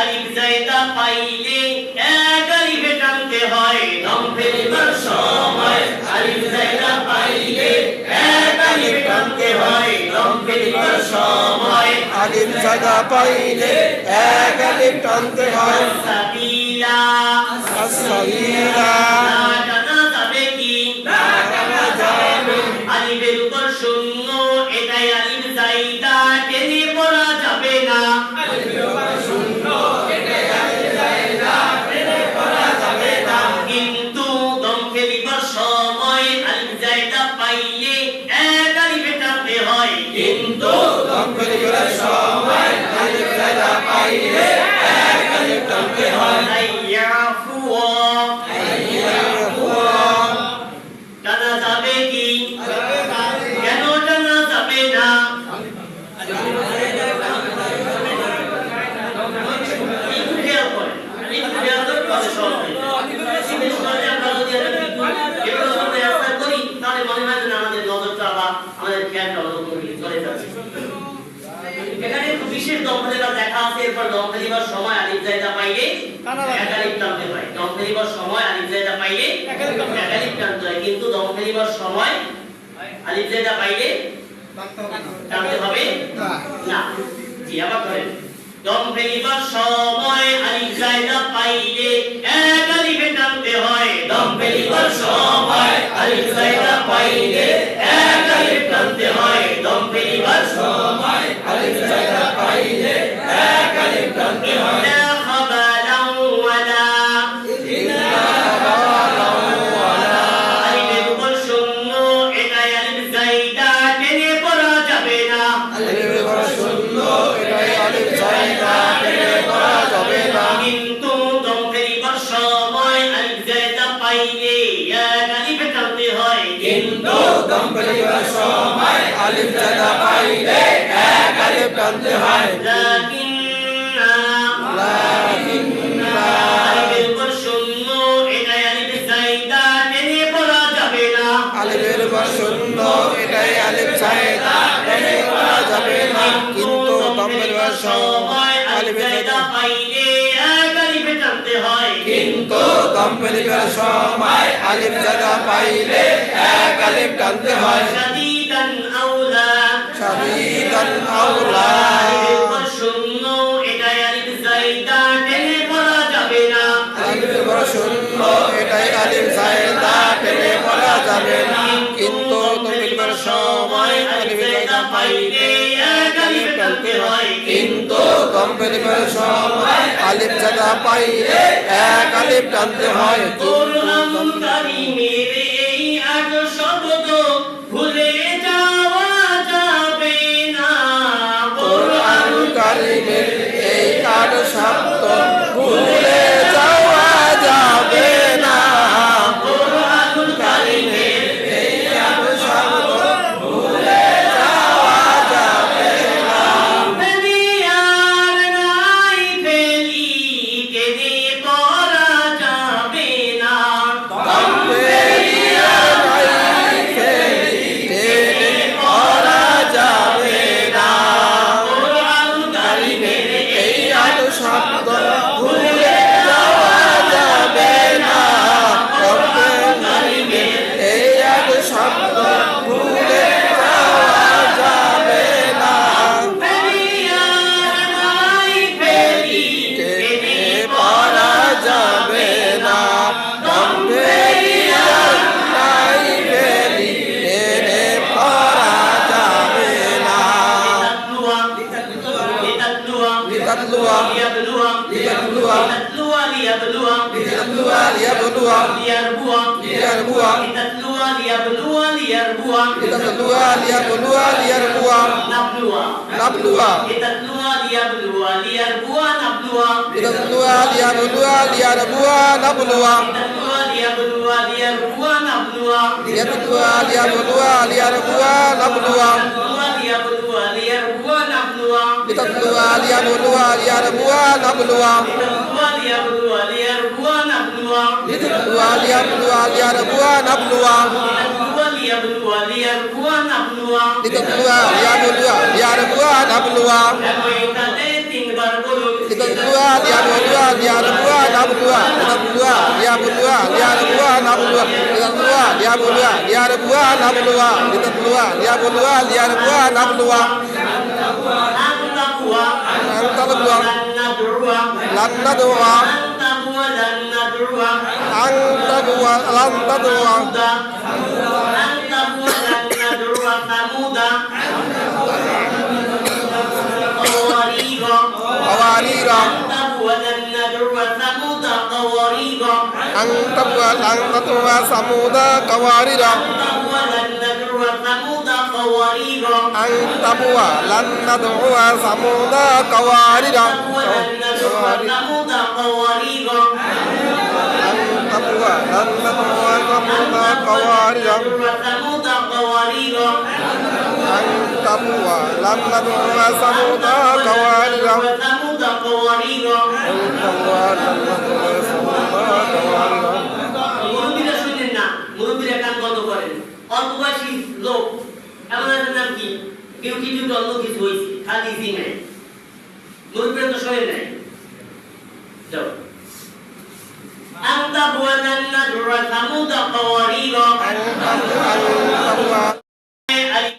আলিফ জায়দা পাইলে এক আলিফে টানতে হয় দম ফেলিবার সময় আলিফ জায়দা পাইলে এক আলিফে টানতে হয় দম ফেলিবার সময় আলিফ জায়গা পাইলে এক আলিফ টানতে হয় সাবিলা আসসাবিলা টানা যাবে কি আলিফের উপর শূন্য এটাই আলিফ জায়দা টেনে পড়া যাবে না কিন্তু দম ফেলিবার সময় আলিফ জায়দা পাইলে এক আলিফে টানতে হয় কিন্তু দম ফেলিবার সময় আলিফ জায়গা পাইলে এক আলিফ টানতে হয় আইয়াফুয়া টানা যাবে কি কেন টানা যাবে না একটু খেয়াল করেন একটু খেয়াল করে কথা সহজ হয়ে যায়। বিশেষ করে আমরা যদি এগুলো সামনে অ্যাপ্লাই করি তাহলে মনে হয় যে আমাদের নজরটা বা আমাদের খেয়ালটা অন্যদিকে চলে যাচ্ছে। এখানে একটু বিশেষ দম ফেলিবার দেখা আছে এরপর দম ফেলিবার সময় আলিফ জায়দা পাইলে এক আলিফ টানতে হয় দম ফেলিবার সময় আলিফ জায়দা পাইলে এক আলিফ টানতে হয় কিন্তু দম ফেলিবার সময় আলিফ জায়দা পাইলে টানতে হবে না জি আবার করেন দম ফেলিবার সময় আলিফ জায়দা পাইলে এক আলিফে টানতে হয় দম ফেলিবার সময় আলিফ জায়দা পাইলে এক আলিফ টানতে হয় দম ফেলিবার সময় আলিফ জায়দা পাইলে এক আলিফ টানতে হয় লা খাবালান ওয়ালা আলিফের উপর শূন্য এটাই আলিফ জায়দা টেনে পড়া যাবে না আলিফের উপর শূন্য এটাই আলিফ জায়গা টেনে পড়া যাবে না কিন্তু দম ফেলিবার সময় আলিফ জায়দা পাইলে এক আলিফে টানতে হয় কিন্তু দম ফেলিবার সময় আলিফ জায়গা পাইলে এক আলিফ টানতে হয় লাকিন্না লাকিন্না আলিফের উপর শূন্য এটাই আলিফ জায়দা টেনে পড়া যাবে না আলিফের উপর শূন্য এটাই আলিফ জায়গা টেনে পড়া যাবে না কিন্তু দম ফেলিবার সময় আলিফ জায়দা পাইলে এক আলিফে টানতে হয় কিন্তু দম ফেলিবার সময় আলিফ জায়গা পাইলে এক আলিফ টানতে হয় শাদীদান আউলা শাদীদান আউলা আলিফের উপর শূন্য এটাই আলিফ জায়দা টেনে পড়া যাবে না আলিফের উপর শূন্য এটাই আলিফ জায়গা টেনে পড়া যাবে না কিন্তু দম ফেলিবার সময় আলিফ জায়গা পাইলে এক আলিফ টানতে হয় কিন্তু দম ফেলিবার সময় আলিফ জায়গা পাইলে এক আলিফ টানতে হয় কোরআন কারীমের এই আট শব্দ ভুলে যাওয়া যাবে না কোরআন কারীমের এই আট শব্দ ভুলে যাওয়া যাবে না কোরআন কারীমের এই আট শব্দ ভুলে যাওয়া যাবে না দুনিয়ার নাই ফেলি কেঁদে পড়া যাবে না দম ফেলিয়া নাই ফেলি টেনে পড়া যাবে না কোরআন কারীমের এই আট শব্দ ভুলে যাওয়া যাবে না দম কারীমের এই আট শব্দ ভুলে যাওয়া যাবে না দুনিয়ার নাই ফেলি টেনে পড়া যাবে না দম ফেলিয়া নাই ফেলি টেনে পড়া যাবে না লিতাতলুয়া লিয়াবলুয়া লিয়াবলুয়া লিয়াবলুয়া লিয়াবলুয়া লিয়াবলুয়া লিয়ারবুয়া লিয়ারবুয়া লিতাতলুয়া লিয়াবলুয়া লিয়ারবুয়া লিতাতলুয়া লিয়াবলুয়া লিয়ারবুয়া নাবলুয়া নাবলুয়া লিতাতলুয়া লিয়াবলুয়া লিয়ারবুয়া নাবলুয়া লিতাতলুয়া লিয়াবলুয়া লিয়ারবুয়া নাবলুয়া লিতাতলুয়া লিয়াবলুয়া লিয়ারবুয়া নাবলুয়া লিতাতলুয়া লিয়াবলুয়া লিয়ারবুয়া নাবলুয়া লিতাতলুয়া লিয়াবলুয়া নাবলুয়া লিতাতলুয়া লিয়াবলুয়া লিয়ারবুয়া নাবলুয়া লিতাতলুয়া লিয়াবলুয়া নাবলুয়া লিতাতলুয়া লিয়াবলুয়া লিয়ারবুয়া নাবলুয়া লিতাতলুয়া লিয়াবলুয়া নাবলুয়া লিতাতলুয়া লিয়াবলুয়া লিয়ারবুয়া নাবলুয়া একই তালে তিনবার বলুন Litabulua, Liabulua, Liabulua, Nabulua, Litabulua, Liabulua, Liabulua, Nabulua, Litabulua, Liabulua, Liabulua, Nabulua, Litabulua, Liabulua, Liabulua, Nabulua. Antabua, Lanadua, Antabua, Lanadua. Qawarira Antabua Lanadua Samuda Qawarira Antabua Lanadua Samuda Qawarira Antabua Lanadua Samuda Qawarira Antabua Lanadua Samuda Qawarira মুরব্বীরা শুনলেন না, মুরব্বীরা কান বন্ধ করেন। অল্প বয়সী লোক এমন একটা নাম কি বিউটি বিউটি অন্য কিছু হয়েছে খালি জিনে মুরব্বীরা তো শোনেন নাই। যাও أنت بولن ندر ثمود قوارير